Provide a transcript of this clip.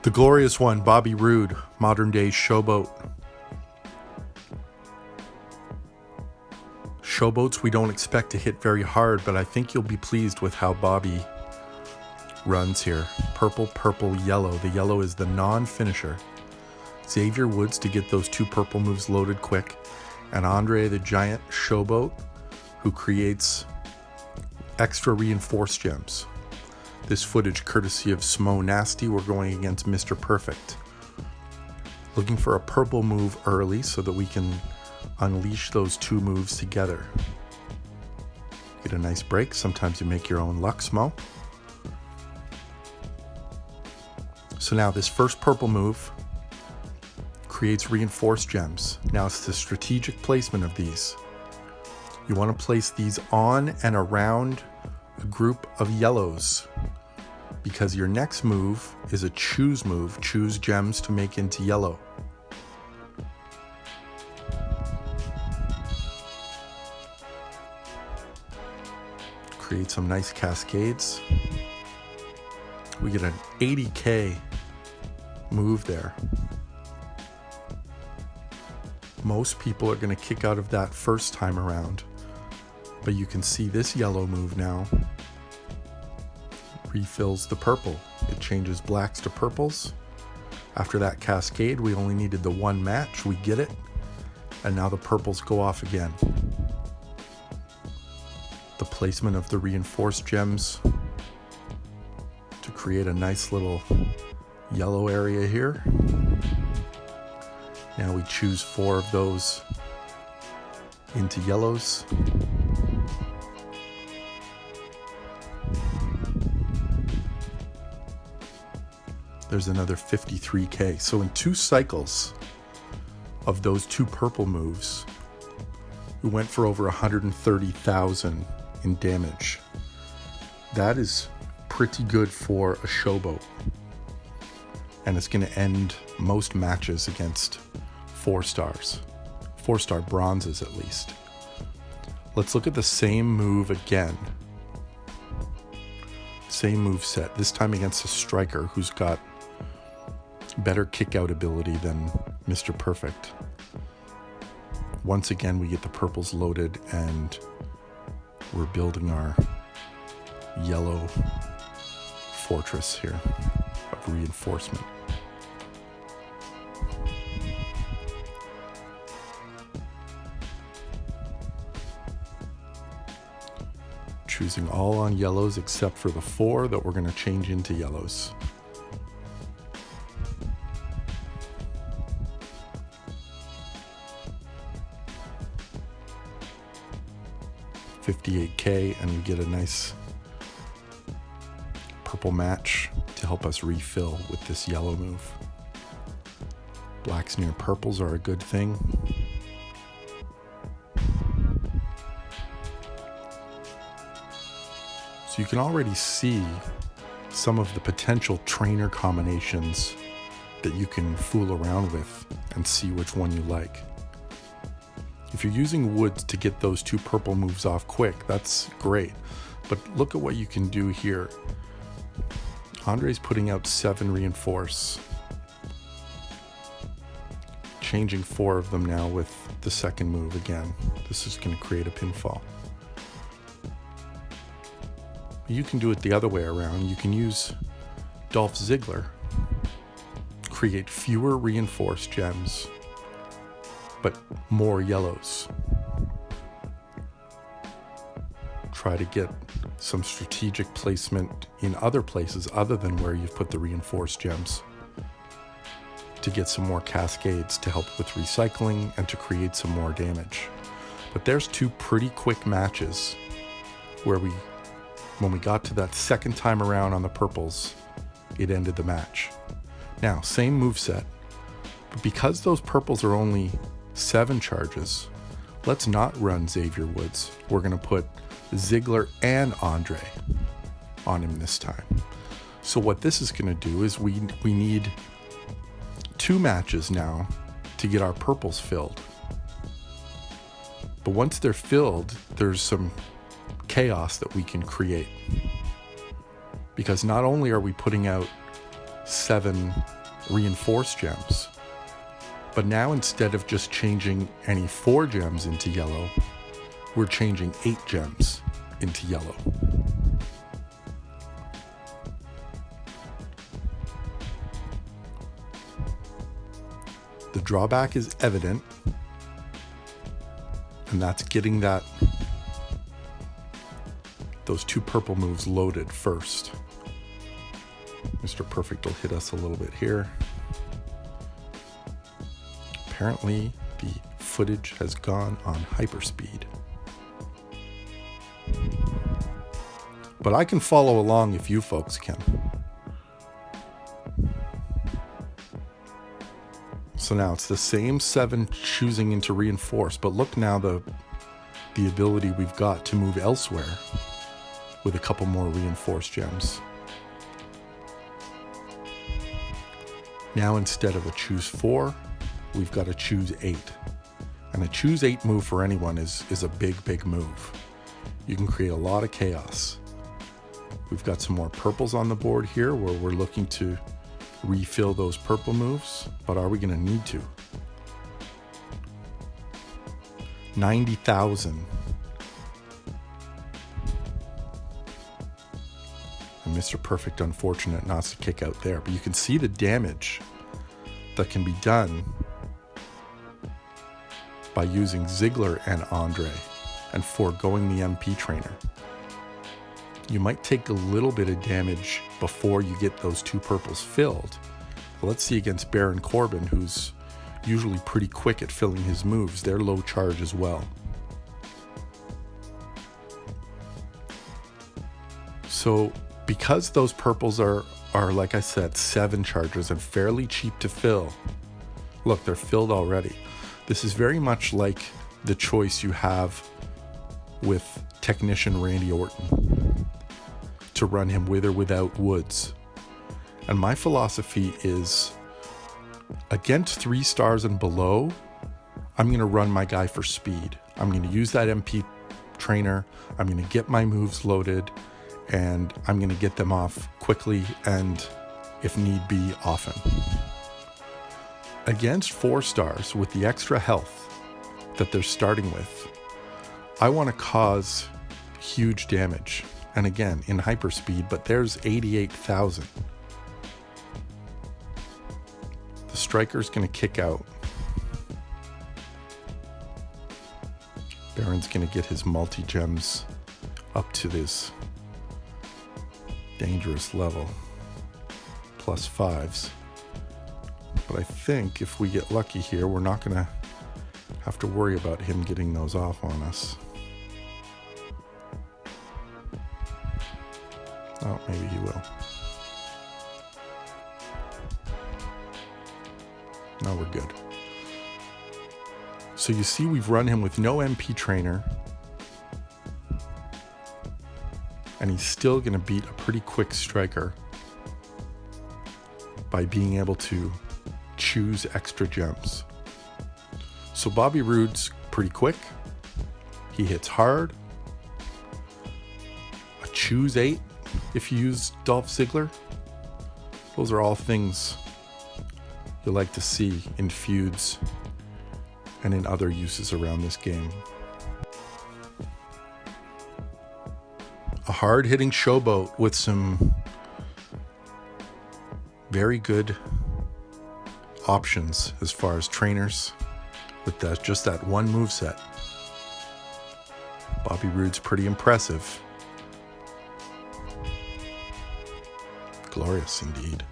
The glorious one, Bobby Roode, modern day Showboat. Showboats we don't expect to hit very hard, but I think you'll be pleased with how Bobby runs here. Purple, purple, yellow. The yellow is the non-finisher. Xavier Woods to get those two purple moves loaded quick. And Andre the Giant Showboat, who creates extra reinforced gems. This footage courtesy of Smo Nasty. We're going against Mr. Perfect. Looking for a purple move early so that we can unleash those two moves together. Get a nice break. Sometimes you make your own luck, Smo. So now this first purple move creates reinforced gems. Now it's the strategic placement of these. You want to place these on and around a group of yellows, because your next move is a choose move. Choose gems to make into yellow. Create some nice cascades. We get an 80k move there. Most people are going to kick out of that first time around, but you can see this yellow move now refills the purple. It changes blacks to purples. After that cascade, we only needed the one match. We get it, and now the purples go off again. The placement of the reinforced gems to create a nice little yellow area here. Now we choose 4 of those into yellows. There's another 53k. So in 2 cycles of those 2 purple moves, we went for over 130,000 in damage. That is pretty good for a Showboat. And it's going to end most matches against 4 stars. 4-star bronzes at least. Let's look at the same move again. Same move set, this time against a striker who's got better kick-out ability than Mr. Perfect. Once again, we get the purples loaded and we're building our yellow fortress here of reinforcement. Choosing all on yellows except for the 4 that we're going to change into yellows. $58k, and we get a nice purple match to help us refill with this yellow move. Blacks near purples are a good thing. So you can already see some of the potential trainer combinations that you can fool around with and see which one you like. If you're using Woods to get those 2 purple moves off quick, that's great. But look at what you can do here. Andre's putting out 7 reinforce. Changing 4 of them now with the second move again. This is going to create a pinfall. You can do it the other way around. You can use Dolph Ziggler. Create fewer reinforced gems, but more yellows. Try to get some strategic placement in other places other than where you've put the reinforced gems to get some more cascades to help with recycling and to create some more damage. But there's 2 pretty quick matches where when we got to that second time around on the purples, it ended the match. Now, same moveset, but because those purples are only 7 charges, let's not run Xavier Woods. We're going to put Ziggler and Andre on him this time. So what this is going to do is we need 2 matches now to get our purples filled. But once they're filled, there's some chaos that we can create. Because not only are we putting out 7 reinforced gems. But now instead of just changing any 4 gems into yellow, we're changing 8 gems into yellow. The drawback is evident, and that's getting those 2 purple moves loaded first. Mr. Perfect will hit us a little bit here. Apparently, the footage has gone on hyperspeed. But I can follow along if you folks can. So now it's the same 7 choosing into reinforce, but look now the ability we've got to move elsewhere with a couple more reinforced gems. Now instead of a choose 4, we've got a choose 8. And a choose 8 move for anyone is a big move. You can create a lot of chaos. We've got some more purples on the board here where we're looking to refill those purple moves, but are we going to need to? 90,000. And Mr. Perfect, unfortunate, not to kick out there, but you can see the damage that can be done by using Ziggler and Andre and foregoing the MP trainer. You might take a little bit of damage before you get those 2 purples filled. But let's see against Baron Corbin, who's usually pretty quick at filling his moves. They're low charge as well. So because those purples are like I said, 7 charges and fairly cheap to fill. Look, they're filled already. This is very much like the choice you have with Technician Randy Orton to run him with or without Woods. And my philosophy is against 3 stars and below, I'm going to run my guy for speed. I'm going to use that MP trainer. I'm going to get my moves loaded, and I'm going to get them off quickly and, if need be, often. Against 4 stars with the extra health that they're starting with, I want to cause huge damage. And again, in hyperspeed, but there's 88,000. The striker's going to kick out. Baron's going to get his multi-gems up to this dangerous level, plus 5s. But I think if we get lucky here, we're not going to have to worry about him getting those off on us. Oh, maybe he will. No, we're good. So you see we've run him with no MP trainer, and he's still going to beat a pretty quick striker by being able to choose extra gems. So Bobby Roode's pretty quick. He hits hard. A choose 8 if you use Dolph Ziggler. Those are all things you like to see in feuds and in other uses around this game. A hard-hitting Showboat with some very good options as far as trainers with just that one moveset. Bobby Roode's pretty impressive. Glorious indeed.